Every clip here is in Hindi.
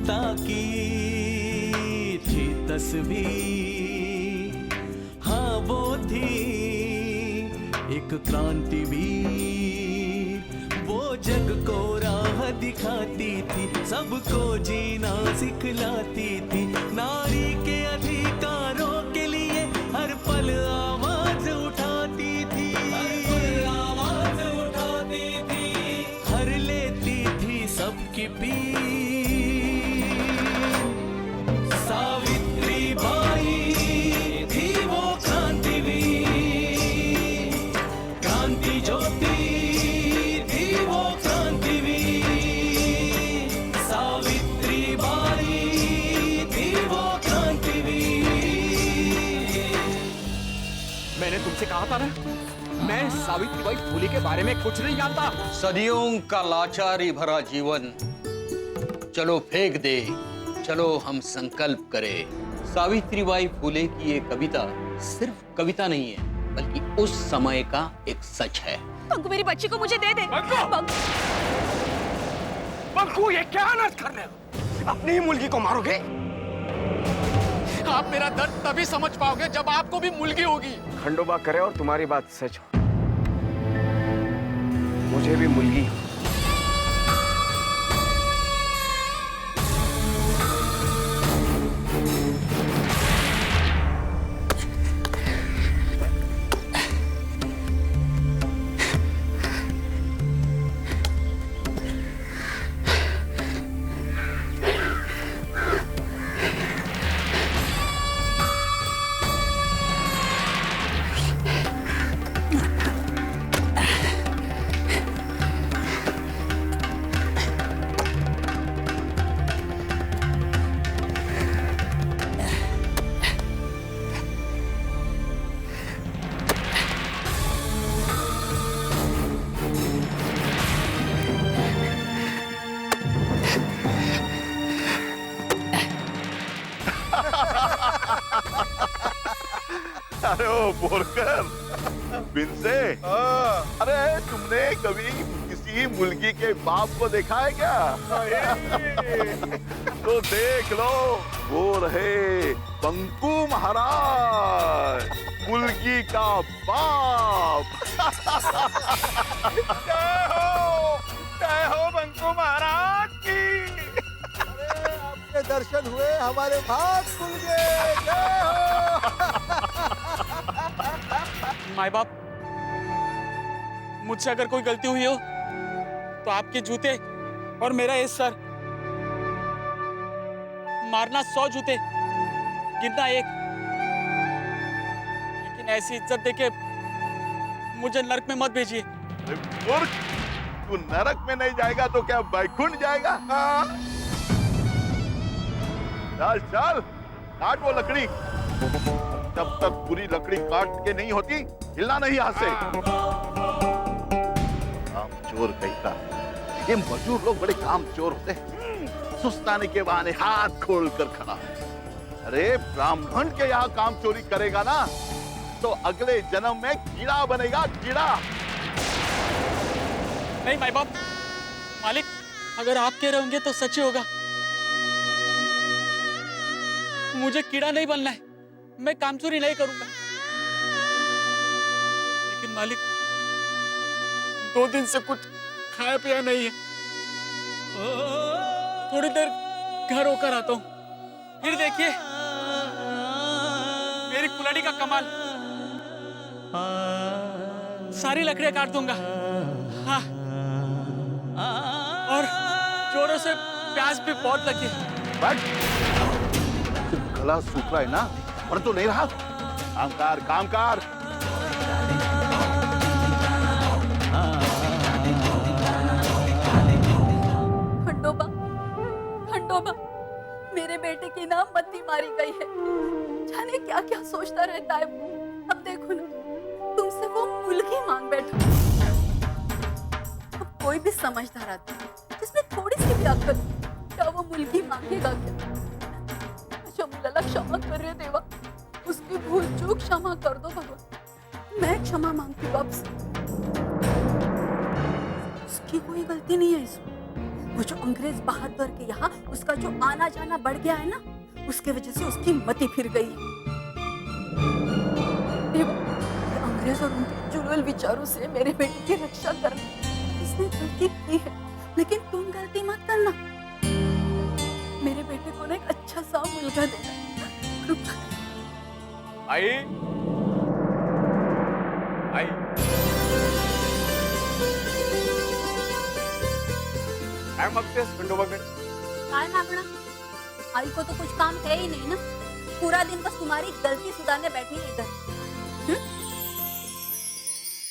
माता की थी तस्वीर, हाँ वो थी एक क्रांतिवीर। वो जग को राह दिखाती थी, सबको जीना सिखलाती थी। नारी के अधिकारों के लिए हर पल आवाज उठाती थी, आवाज उठाती थी। हर लेती थी सबकी पीर। सावित्री बाई थी वो क्रांतिवीर, क्रांति ज्योति थी वो क्रांतिवीर। सावित्री बाई थी वो क्रांतिवीर। मैंने तुमसे कहा था ना, मैं सावित्रीबाई फुले के बारे में कुछ नहीं जानता। सदियों का लाचारी भरा जीवन चलो फेंक दे, चलो हम संकल्प करें। सावित्रीबाई फुले की ये कविता सिर्फ कविता नहीं है, बल्कि उस समय का एक सच है। बंकू, मेरी बच्ची को मुझे दे दे। बंकू, ये क्या अनर्थ कर रहे हो? अपनी ही मुलगी को मारोगे? आप मेरा दर्द तभी समझ पाओगे जब आपको भी मुलगी होगी। खंडोबा करे और तुम्हारी बात सच हो, मुझे भी मुलगी हो। अरे ओ बोरकर, बिनसे, अरे तुमने कभी किसी मुलगी के बाप को देखा है क्या? तो देख लो, वो रहे बंकू महाराज, मुलगी का बाप। जय हो बंकू महाराज की। अरे आपके दर्शन हुए, हमारे भाग खुल गए। जय हो। माय बाप, मुझसे अगर कोई गलती हुई हो तो आपके जूते और मेरा ये सर, मारना 100 जूते, गिनना 1। लेकिन ऐसी इज्जत देके मुझे नरक में मत भेजिए। अरे मूर्ख, तू नरक में नहीं जाएगा तो क्या बैकुंठ जाएगा? हाँ? चल चल, काट वो लकड़ी। जब तक पूरी लकड़ी काट के नहीं होती, हिलना नहीं यहाँ से। काम चोर कहीं का, ये मजदूर लोग बड़े काम चोर होते हैं। सुस्ताने के बहाने हाथ खोल कर खड़ा। अरे ब्राह्मण के यहाँ काम चोरी करेगा ना, तो अगले जन्म में कीड़ा बनेगा, कीड़ा। नहीं माय बाप, मालिक, अगर आप कह रहे होंगे तो सच ही होगा। मुझे कीड़ा नहीं बनना है, मैं काम चोरी नहीं करूंगा। लेकिन मालिक, 2 दिन से कुछ खाया पिया नहीं है। थोड़ी देर घर होकर आता हूँ, फिर देखिए मेरी कुल्हाड़ी का कमाल। सारी लकड़ियां काट दूंगा। हाँ, और जोरों से प्यास भी बहुत लगी। गला सूख रहा है ना, पर तो नहीं रहा। Kamkar, Kamkar. खंडोबा, खंडोबा, मेरे बेटे की ना मत्ती मारी गई है। जाने क्या क्या सोचता रहता है। अब देखो ना, तुमसे वो मुलगी मांग बैठा। अब कोई भी समझदार आदमी जिसमें थोड़ी सी भी अक्ल, क्या वो मुलगी मांगेगा क्या? शमुलाला क्षमा कर रहे देवा, उसकी भूल चूक क्षमा कर दो भगवान। मैं क्षमा मांगती हूँ आपसे। उसकी कोई गलती नहीं है इसमें। वो जो अंग्रेज बहादुर के यहाँ उसका जो आना जाना बढ़ गया है ना, उसके वजह से उसकी मति फिर गई है। ये अंग्रेज और उनके चुड़ैल विचारों से मेरे बेटे की रक्षा करना, इसने गलती की है, लेकिन तुम गलती मत करना। मेरे बेटे को ना एक अच्छा सा मुलगा देना। आई आई काय मागतेस खंडोबाकडे? काय मागना? आई को तो कुछ काम है ही नहीं ना, पूरा दिन बस तुम्हारी गलती सुधारने बैठी है इधर।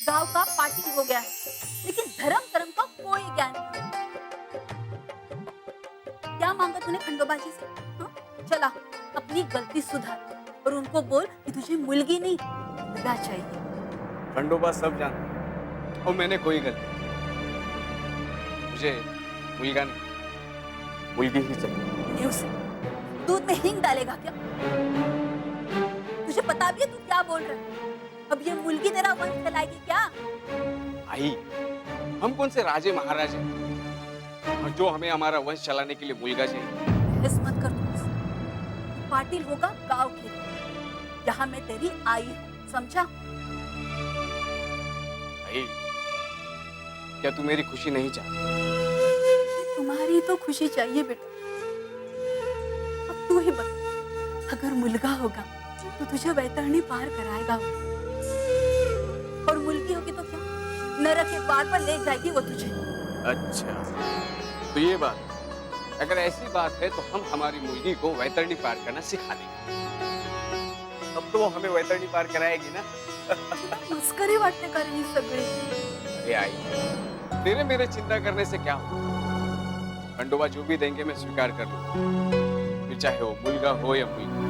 गांव का पाटिल हो गया है, लेकिन धर्म कर्म का कोई ज्ञान नहीं। क्या मांगा तूने खंडोबा जी से? हाँ? चला अपनी गलती सुधार और उनको बोल कि तुझे मुलगी नहीं मुलगा चाहिए। खंडोबा सब जानता और मैंने कोई गलती नहीं। मुझे मुलगा नहीं, मुलगी ही चाहिए। ये उसे दूध में हींग डालेगा क्या? तुझे पता भी है तू क्या बोल रहा है? अब ये मुलगी तेरा वंश फैलाएगी क्या? आई, हम कौन से राजे महाराजे और जो हमें हमारा वंश चलाने के लिए मुलगा चाहिए? बहस मत कर तू। पाटिल होगा गांव के, यहाँ मैं तेरी आई हूँ, समझा? आई, क्या तू मेरी खुशी नहीं चाहती? तुम्हारी तो खुशी चाहिए बेटा। अब तू ही बता, अगर मुलगा होगा तो तुझे वैतरणी पार कराएगा वो, और मुलगी होगी तो क्या नरक के पार पर ले जाएगी वो तुझे। अच्छा, तो ये बात, अगर ऐसी बात है तो हम हमारी मुलगी को वैतरणी पार करना सिखा देंगे। अब तो वो हमें वैतरणी पार कराएगी ना? मस्करी वाटते का रही सगळे। अरे आई, तेरे मेरे चिंता करने से क्या होगा? खंडोबा जो भी देंगे मैं स्वीकार कर लूंगा, फिर चाहे वो मुलगा हो या मुलगी।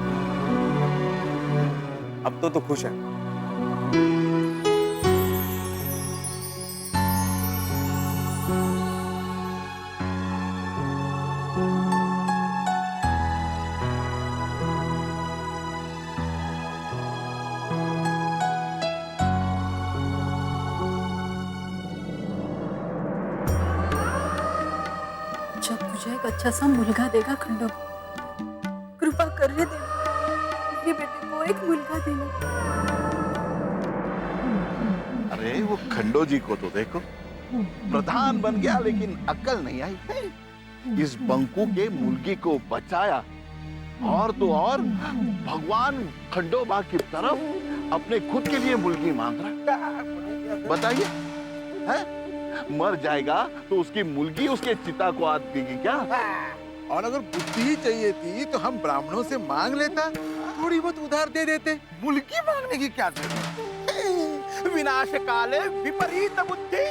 अब तो खुश है। जब तुझे एक अच्छा सा मुलगा देगा खंडोबा, कृपा कर रे देवा, मेरे बेटे को एक मुलगा देना। अरे वो खंडो जी को तो देखो, प्रधान बन गया लेकिन अक्ल नहीं आई। इस बंकू के मुलगी को बचाया और तो और भगवान खंडोबा की तरफ अपने खुद के लिए मुलगी मांग रहा। बताइए, हैं? मर जाएगा तो उसकी मुलगी उसके चिता को आग देगी क्या? और अगर बुद्धि ही चाहिए थी तो हम ब्राह्मणों से मांग लेता, थोड़ी बहुत उधार दे देते। मुल्की मांगने की क्या जरूरत? विनाश काले विपरीत बुद्धि।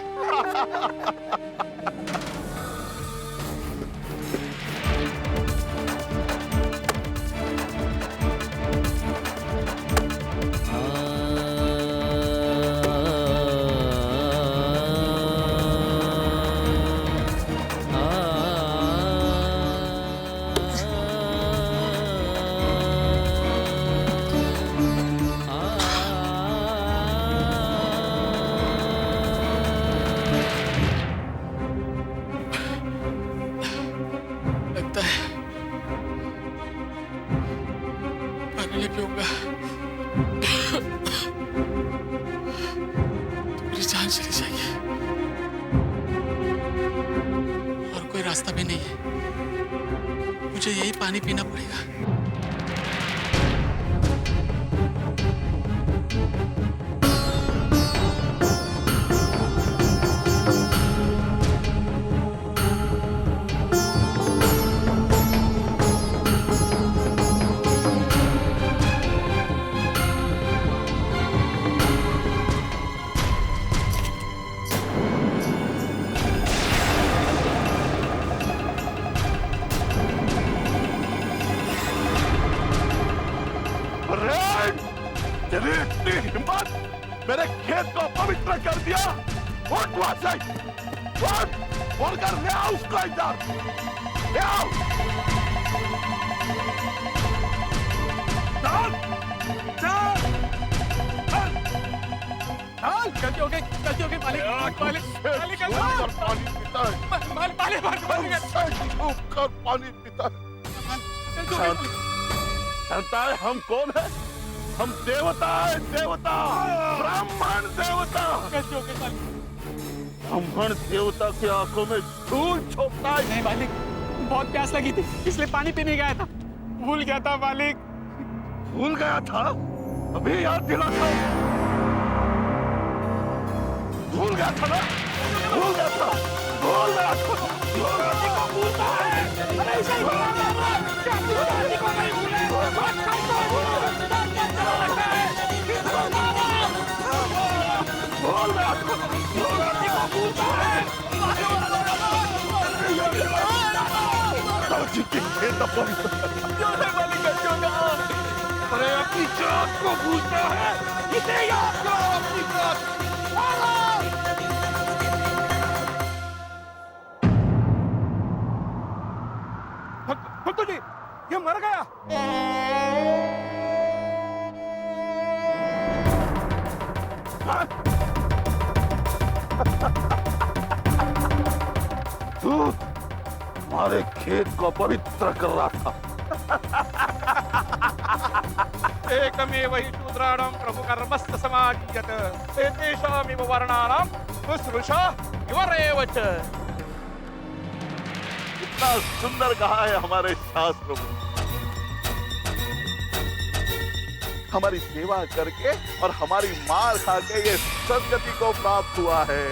चली जाएगी और कोई रास्ता भी नहीं है, मुझे यही पानी पीना पड़ेगा। तेरी इतनी हिम्मत, मेरे खेत को पवित्र कर दिया। उठ वहां से, उठ, बोलकर ले आओ उसको इधर, ले आओ। चल, चल, चल। गलती हो गई मालिक मालिक मालिक पानी पीता है, मालिक मालिक कर पानी पीता है। जानता है हम कौन है? हम देवता है, देवता, ब्राह्मण देवता। गलती हो गई मालिक। ब्राह्मण देवता की आंखों में धूल झोंकता है। नहीं मालिक, बहुत प्यास लगी थी इसलिए पानी पीने गया था, भूल गया था मालिक। भूल गया था? अभी याद दिलाता हूं। भूल गया था ना? भूल गया था, भूल गया था। भूलता है। अरे ऐसा ही भूल गया था। क्या भूलता को नहीं भूले? बात करता है। भूल गया था। भूलता है। जी की खेत अरे अपनी जात को भूलता है, इसे याद करो अपनी जात। भक्तू जी, ये मर गया। तू हमारे खेत को पवित्र कर रहा था। एकमेव हि शूद्राणां प्रभुकर्मस्य समाजीयत एतेषामिव वर्णानां शुश्रूषा युवरेव च। इतना सुंदर कहा है हमारे शास्त्रों में। हमारी सेवा करके और हमारी मार खा के ये सदगति को प्राप्त हुआ है।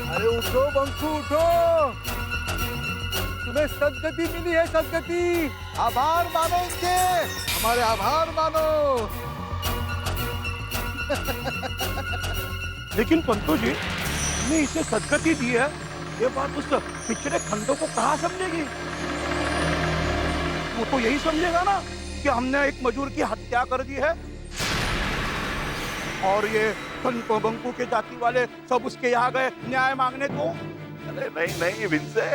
अरे उठो बंकू उठो, तुम्हें सदगति मिली है, सदगति। आभार मानो इनके, हमारे आभार मानो। लेकिन पंतु जी ने इसे सदगति दी है, ये बात उस पिछड़े खंडों को कहाँ समझेगी? वो तो यही समझेगा ना कि हमने एक मजूर की हत्या कर दी है और ये बंकू बंकू के जाति वाले सब उसके यहाँ गए न्याय मांगने को। अरे नहीं नहीं विंसे,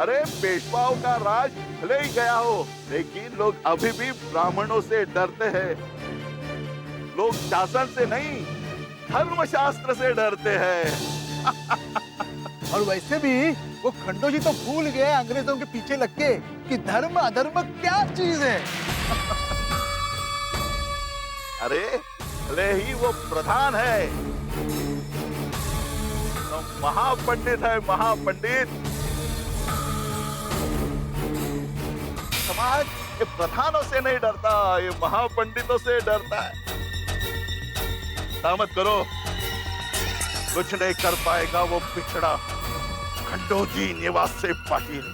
अरे पेशवाओं का राज भले ही गया हो, लेकिन लोग अभी भी ब्राह्मणों से डरते हैं। लोग शासन से नहीं, धर्मशास्त्र से डरते हैं। और वैसे भी वो खंडो जी तो भूल गए अंग्रेजों के पीछे लग के कि धर्म अधर्म क्या चीज है। अरे भले ही वो प्रधान है, तो महापंडित है, महापंडित। समाज ये प्रधानों से नहीं डरता, ये महापंडितों से डरता है। मत करो, कुछ नहीं कर पाएगा वो पिछड़ा खंडोजी निवास से पाटिल।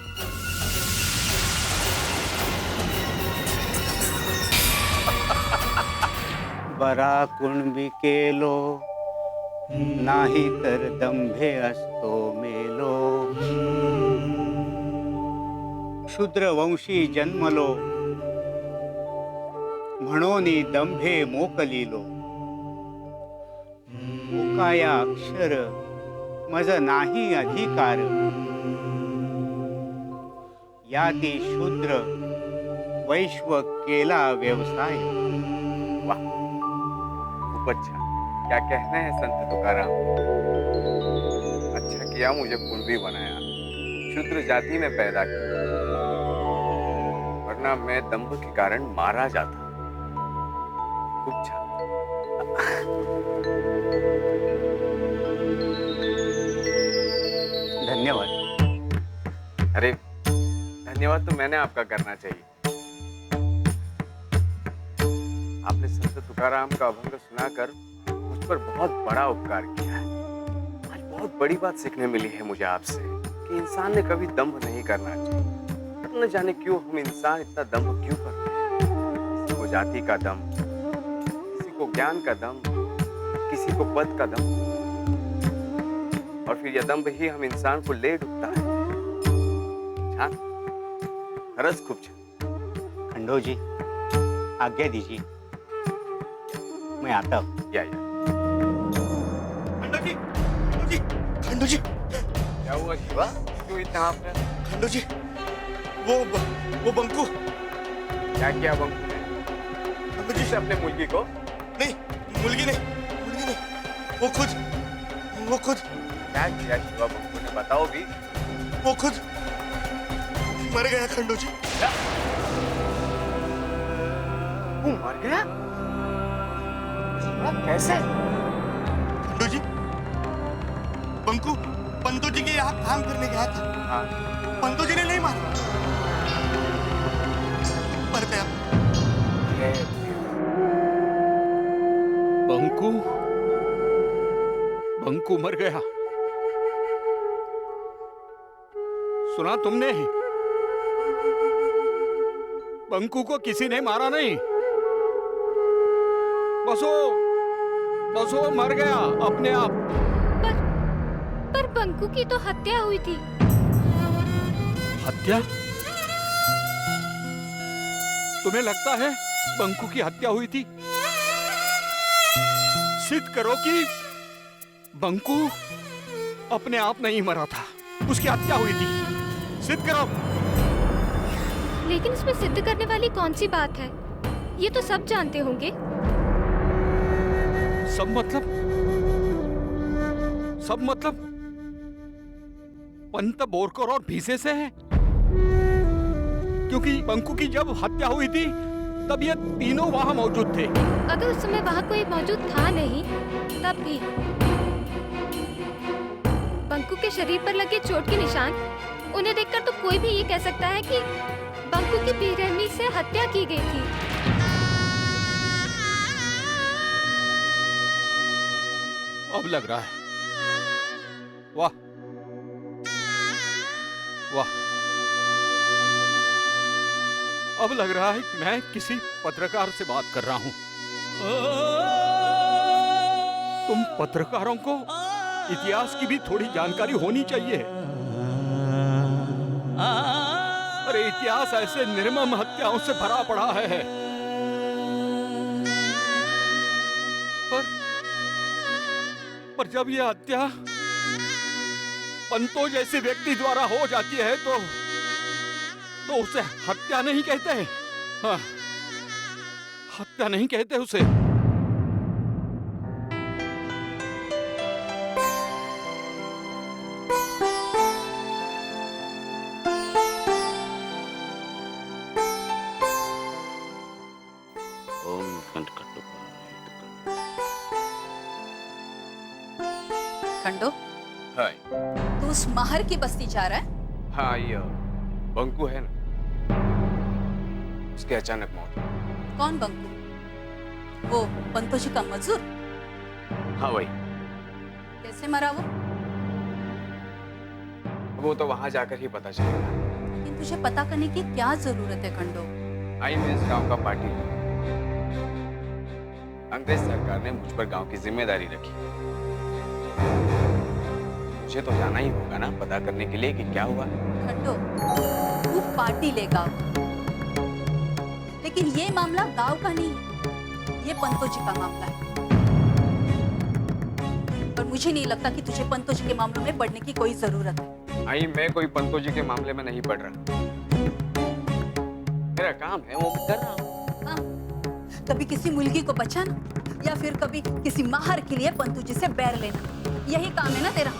बरा कुणबी केलो नाही तर दंभे असतो मेलो। शूद्रवंशी जन्मलो म्हणोनी दंभे मोकलिलो। मोकाया अक्षर मज नाही अधिकार। याती शूद्र वैश्व केला व्यवसाय। वाह, खूब अच्छा। क्या कहना है संत तुकाराम। अच्छा किया मुझे कुणबी बनाया, शूद्र जाति में पैदा किया, वरना मैं दंभ के कारण मारा जाता। खूब अच्छा। धन्यवाद। अरे धन्यवाद तो मैंने आपका करना चाहिए। आपने संत तुकाराम का अभंग सुनाकर मुझ पर बहुत बड़ा उपकार किया है। आज बहुत बड़ी बात सीखने मिली है मुझे आपसे कि इंसान ने कभी दंभ नहीं करना चाहिए। न जाने क्यों हम इंसान इतना दंभ क्यों करते हैं। किसी को जाति का दंभ, किसी को ज्ञान का दंभ, किसी को पद का दंभ, और फिर यह दंभ ही हम इंसान को ले डूबता है। छान, खरंच खूप छान। खंडो जी आज्ञा दीजिए, मैं आता हूँ। या खंडू जी क्या हुआ शिवा, क्यों इतना आपने? खंडू जी वो बंकू। क्या किया बंकू ने? खंडू जी अपने मुर्गी को? नहीं, मुर्गी नहीं, वो खुद क्या किया शिवा बंकू ने, बताओ भी। वो खुद मर गया खंडू जी। वो मर गया? शिवा कैसे? खंडू जी, बंकू पंतु जी के यहाँ काम करने गया था। हाँ। पंतु जी ने नहीं मारा, मर गया। बंकू बंकू मर गया। सुना तुमने? बंकू को किसी ने मारा नहीं, बस वो मर गया अपने आप। पर बंकू की तो हत्या हुई थी। हत्या? तुम्हें लगता है बंकू की हत्या हुई थी? सिद्ध करो कि बंकू अपने आप नहीं मरा था, उसकी हत्या हुई थी। सिद्ध करो। लेकिन इसमें सिद्ध करने वाली कौन सी बात है? ये तो सब जानते होंगे। सब मतलब पंत, बोरकर और भीसे से है, क्योंकि बंकू की जब हत्या हुई थी तब ये तीनों वहां मौजूद थे। अगर उस समय वहाँ कोई मौजूद था नहीं, तब भी बंकू के शरीर पर लगे चोट के निशान, उन्हें देखकर तो कोई भी ये कह सकता है कि बंकू की बेरहमी से हत्या की गई थी। अब लग रहा है। वाह वाह, अब लग रहा है कि मैं किसी पत्रकार से बात कर रहा हूं। तुम पत्रकारों को इतिहास की भी थोड़ी जानकारी होनी चाहिए। अरे इतिहास ऐसे निर्मम हत्याओं से भरा पड़ा है। पर जब यह हत्या पंतों जैसे व्यक्ति द्वारा हो जाती है तो उसे हत्या नहीं कहते। हाँ, हत्या नहीं कहते उसे। खंडो, हाय। तू उस माहर की बस्ती जा रहा है? हाँ, ये बंकू है ना, उसकी अचानक मौत। कौन बंकू? वो पंतो जी का मजदूर? हाँ वही। कैसे मरा वो तो वहां जाकर ही पता चलेगा। लेकिन तुझे पता करने की क्या जरूरत है खंडो? आई मैं इस गांव का पार्टी। अंग्रेज सरकार ने मुझ पर गांव की जिम्मेदारी रखी। मुझे तो जाना ही होगा ना पता करने के लिए कि क्या हुआ। खंडो, तू पार्टी लेगा, लेकिन ये मामला गांव का नहीं है, ये पंतो जी का मामला है। और मुझे नहीं लगता कि तुझे पंतो जी के मामलों में पढ़ने की कोई जरूरत है। आई मैं कोई पंतो जी के मामले में नहीं पढ़ रहा। मेरा काम है वो मैं कर रहा हूँ। हाँ, कभी किसी मुलगी को बचाना या फिर कभी किसी माहर के लिए पंतु जी से बैर लेना, यही काम है ना तेरा?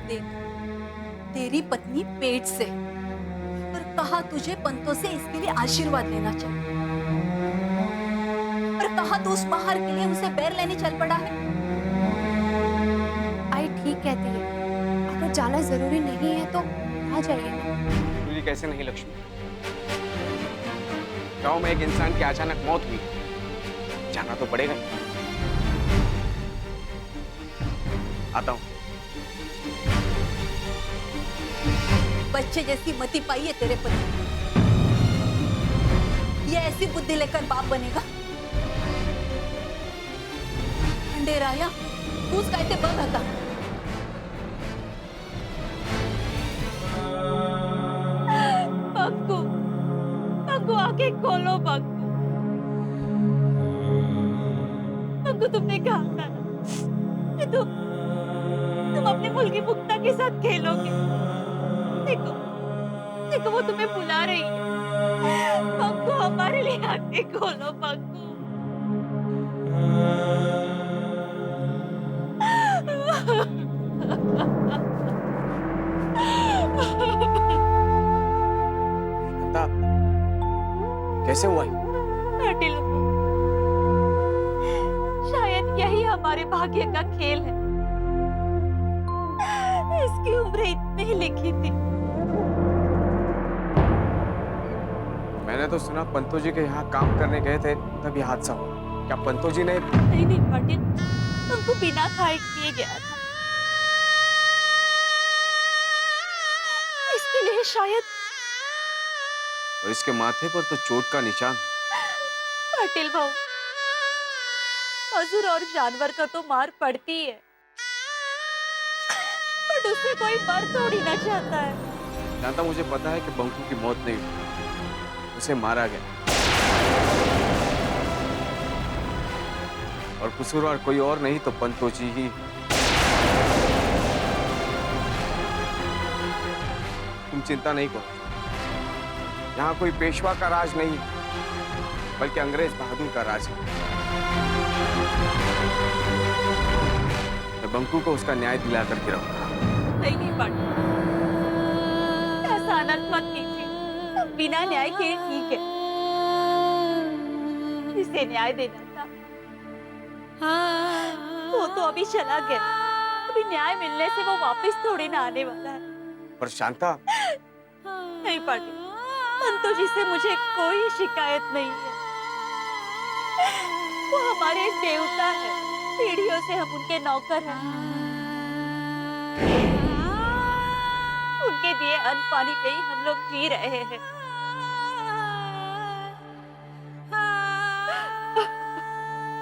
देख, तेरी पत्नी पेट से, पर कहा तुझे पंतों से इसके लिए आशीर्वाद लेना चाहिए, पर कहा तो उस माहर के लिए उसे बैर लेने चल पड़ा है। आई ठीक कहती है, अगर जाना जरूरी नहीं है तो आ जाइए ना। तुझे कैसे नहीं लक्ष्मी? गांव में एक इंसान की अचानक मौत हुई, जाना तो पड़ेगा। आता हूं। बच्चे जैसी मति पाई है तेरे पति, ये ऐसी बुद्धि लेकर बाप बनेगा? अंधेराया तूच काय ते बघ आता। बंकू, बंकू आंखें खोलो बंकू। बंकू तुमने कहा था ना कि तुम अपने मुल्की मुक्ता के साथ खेलोगे। देखो, देखो वो तुम्हें बुला रही है। बंकू हमारे लिए आंखें खोलो बंकू। शांता, कैसे हुआ ये? पाटिल, शायद यही हमारे भाग्य का खेल है। इसकी उम्र इतनी ही लिखी थी। मैंने तो सुना पंतो जी के यहाँ काम करने गए थे तब ये हादसा हुआ। क्या पंतो जी ने? नहीं पाटिल, तुमको बिना खाए पिए गया था। इसके लिए शायद। और इसके माथे पर तो चोट का निशान। पाटिल भाऊ, मजूर और जानवर का तो मार पड़ती है, बट उससे कोई मर थोड़ी ना चाहता है। जानता, मुझे पता है कि बंकू की मौत नहीं हुई, उसे मारा गया। और कसूरवार कोई और नहीं तो पंतो जी ही। तुम चिंता नहीं करो, यहाँ कोई पेशवा का राज नहीं, बल्कि अंग्रेज बहादुर का राज है। मैं बंकू को उसका न्याय दिला करके रहूंगा। नहीं पाटिल, ऐसा अनर्थ मत कीजिए। बिना न्याय के ठीक है। जिसे न्याय देना था वो तो अभी चला गया। अभी न्याय मिलने से वो वापस थोड़ी ना आने वाला है। पर शांता। नहीं पाटिल, पंतो जी से मुझे कोई शिकायत नहीं है। वो हमारे देवता है, पीढ़ियों से हम उनके नौकर हैं। उनके दिए अन्न पानी पे ही हम लोग जी रहे हैं।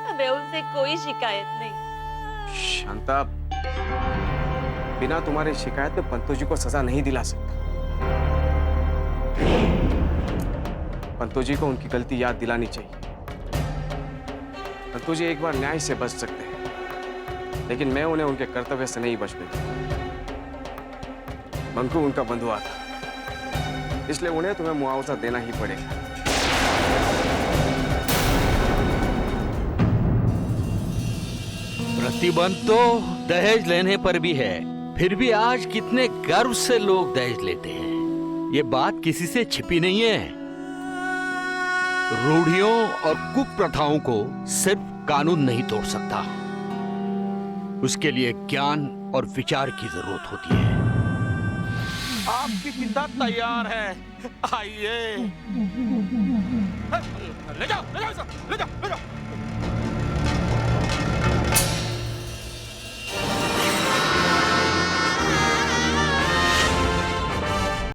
हमें उनसे कोई शिकायत नहीं। शांता, बिना तुम्हारी शिकायत में पंतो जी को सजा नहीं दिला सकता। पंतो जी को उनकी गलती याद दिलानी चाहिए। पंतो जी एक बार न्याय से बच सकते हैं, लेकिन मैं उन्हें उनके कर्तव्य से नहीं बचने दूंगा। बंकू उनका बंधुआ था, इसलिए उन्हें तुम्हें मुआवजा देना ही पड़ेगा। प्रतिबंध तो दहेज लेने पर भी है, फिर भी आज कितने गर्व से लोग दहेज लेते हैं। ये बात किसी से छिपी नहीं है। रूढ़ियों और कुप्रथाओं को सिर्फ कानून नहीं तोड़ सकता, उसके लिए ज्ञान और विचार की जरूरत होती है। आपकी पिता तैयार है, आइए। ले जाओ, ले जाओ, ले